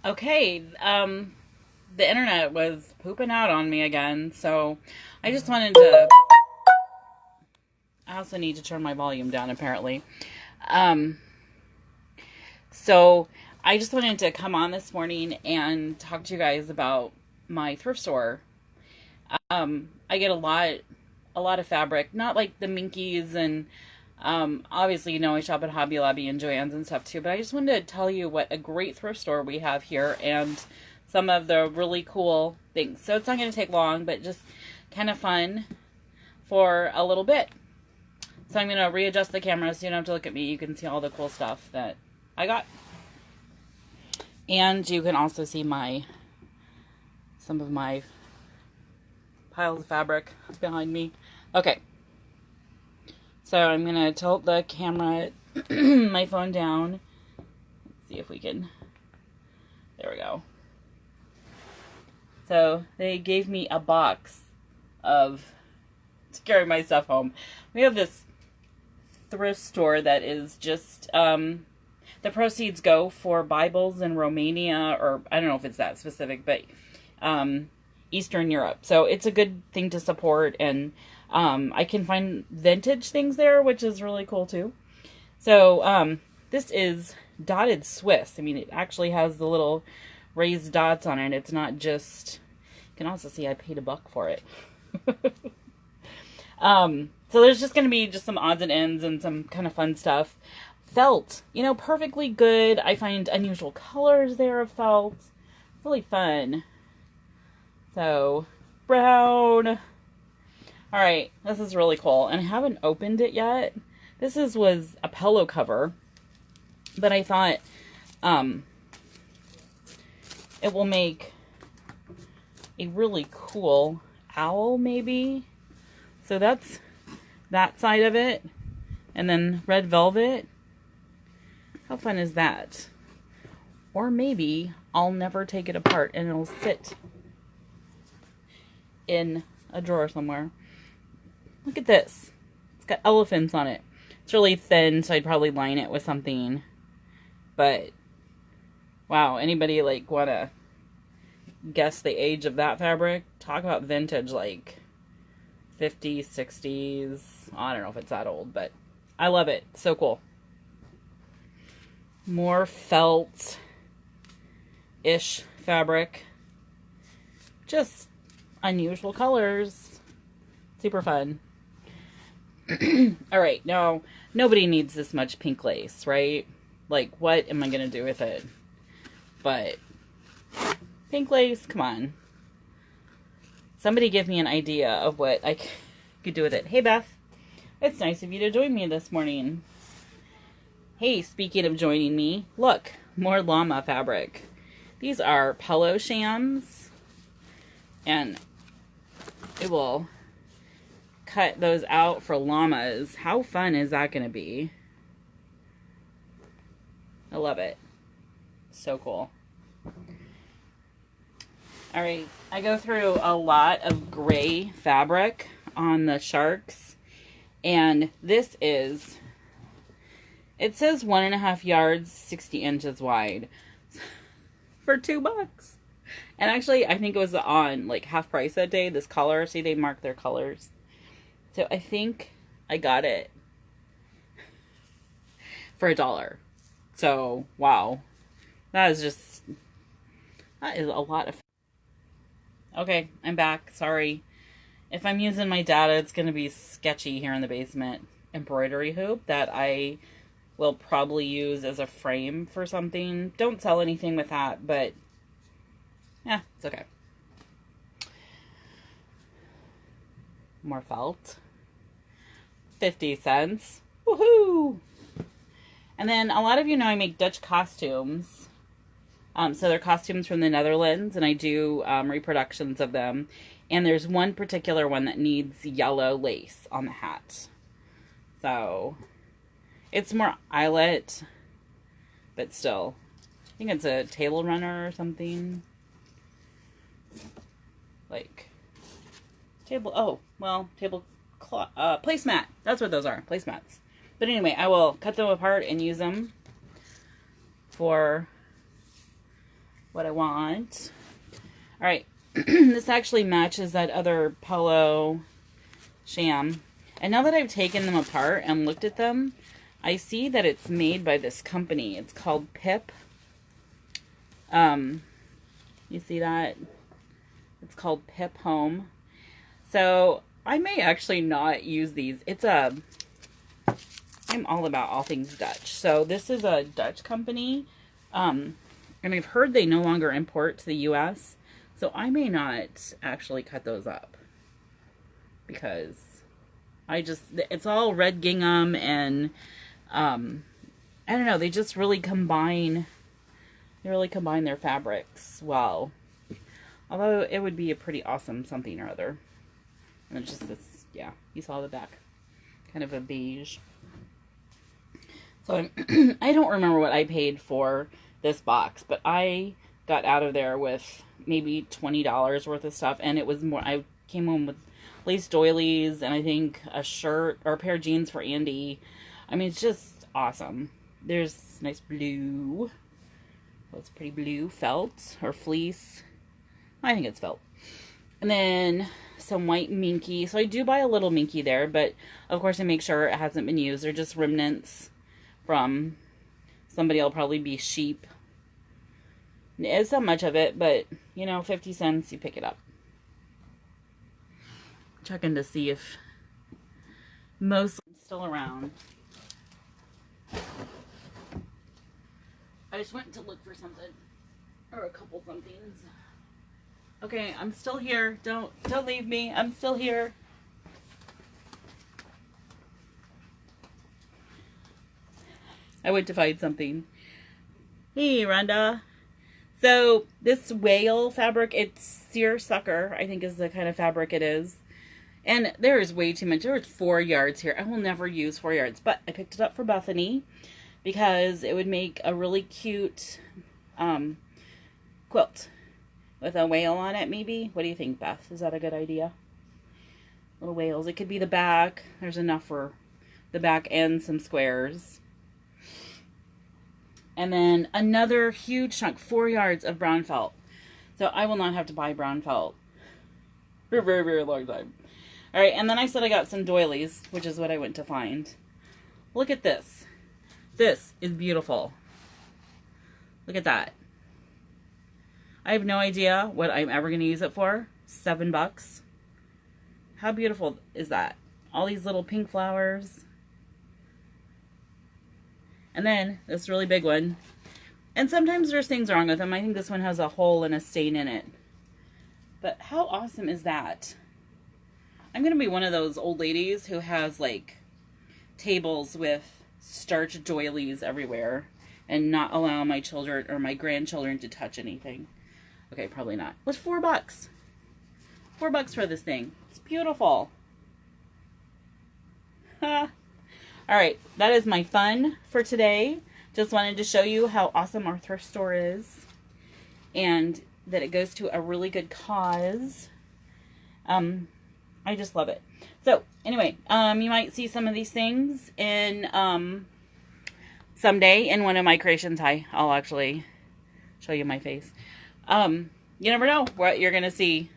Okay, the internet was pooping out on me again, so I just wanted to. I also need to turn my volume down, apparently. Um, so I just wanted to come on this morning and talk to you guys about my thrift store. I get a lot of fabric, not like the Minkies and obviously, I shop at Hobby Lobby and Joann's and stuff too, but I just wanted to tell you what a great thrift store we have here and some of the really cool things. So it's not going to take long, but just kind of fun for a little bit. So I'm going to readjust the camera so you don't have to look at me. You can see all the cool stuff that I got. And you can also see some of my piles of fabric behind me. Okay. So I'm going to tilt the camera, my phone down. Let's see if we can. There we go. So they gave me a box to carry my stuff home. We have this thrift store that is just, the proceeds go for Bibles in Romania, or I don't know if it's that specific, but Eastern Europe. So it's a good thing to support, and I can find vintage things there, which is really cool too. So this is dotted Swiss. I mean, it actually has the little raised dots on it. It's not just, you can also see I paid $1 for it. So there's just going to be just some odds and ends and some kind of fun stuff. Felt, perfectly good. I find unusual colors there of felt. Really fun. So, brown. Alright, this is really cool. And I haven't opened it yet. This was a pillow cover. But I thought, it will make a really cool owl, maybe. So that's that side of it. And then red velvet. How fun is that? Or maybe I'll never take it apart and it'll sit in a drawer somewhere. Look at this. It's got elephants on it. It's really thin, so I'd probably line it with something. But, wow, anybody want to guess the age of that fabric? Talk about vintage, 50s, 60s. I don't know if it's that old, but I love it. So cool. More felt-ish fabric. Just unusual colors. Super fun. Alright, now, nobody needs this much pink lace, right? What am I going to do with it? But, pink lace, come on. Somebody give me an idea of what I could do with it. Hey, Beth. It's nice of you to join me this morning. Hey, speaking of joining me, look, more llama fabric. These are pillow shams, and it will cut those out for llamas. How fun is that going to be? I love it. So cool. Alright, I go through a lot of gray fabric on the sharks, and this is, it says 1.5 yards, 60 inches wide for $2. And actually, I think it was on half price that day. This color, see, they mark their colors. So I think I got it for $1. So, wow. That is a lot of... Okay, I'm back. Sorry. If I'm using my data, it's going to be sketchy here in the basement. Embroidery hoop that I will probably use as a frame for something. Don't sell anything with that, but yeah, it's okay. More felt. 50 cents. Woohoo! And then a lot of you know I make Dutch costumes. So they're costumes from the Netherlands, and I do reproductions of them. And there's one particular one that needs yellow lace on the hat. So it's more eyelet, but still. I think it's a table runner or something. Table placemat. That's what those are, placemats. But anyway, I will cut them apart and use them for what I want. All right. This actually matches that other Polo sham. And now that I've taken them apart and looked at them, I see that it's made by this company. It's called Pip. You see that? It's called Pip Home. So I may actually not use these. I'm all about all things Dutch. So this is a Dutch company. And I've heard they no longer import to the US. So I may not actually cut those up. Because it's all red gingham and, I don't know, they just really combine their fabrics well. Although it would be a pretty awesome something or other. And it's just this, yeah, you saw the back. Kind of a beige. So I don't remember what I paid for this box, but I got out of there with maybe $20 worth of stuff. And it was more, I came home with lace doilies and I think a shirt or a pair of jeans for Andy. I mean, it's just awesome. There's nice blue. That's pretty blue felt or fleece. I think it's felt. And then some white minky. So I do buy a little minky there, but of course I make sure it hasn't been used. They're just remnants from somebody. Will probably be sheep. It's not much of it, but you know, 50 cents, you pick it up. Checking to see if most still around. I just went to look for something, or a couple somethings. Okay, I'm still here. Don't leave me. I'm still here. I went to find something. Hey, Rhonda. So this whale fabric, it's seersucker, I think is the kind of fabric it is. And there is way too much. There was 4 yards here. I will never use 4 yards, but I picked it up for Bethany because it would make a really cute quilt with a whale on it, maybe. What do you think, Beth? Is that a good idea? Little whales. It could be the back. There's enough for the back and some squares. And then another huge chunk, 4 yards of brown felt. So I will not have to buy brown felt for a very, very long time. All right, and then I said I got some doilies, which is what I went to find. Look at this. This is beautiful. Look at that. I have no idea what I'm ever going to use it for. $7. How beautiful is that? All these little pink flowers. And then this really big one. And sometimes there's things wrong with them. I think this one has a hole and a stain in it. But how awesome is that? I'm going to be one of those old ladies who has like tables with starch doilies everywhere and not allow my children or my grandchildren to touch anything. Okay, probably not. What's $4? $4 for this thing. It's beautiful. Ha. All right, that is my fun for today. Just wanted to show you how awesome our thrift store is and that it goes to a really good cause. I just love it. So anyway, you might see some of these things in someday in one of my creations. I'll actually show you my face. You never know what you're gonna see.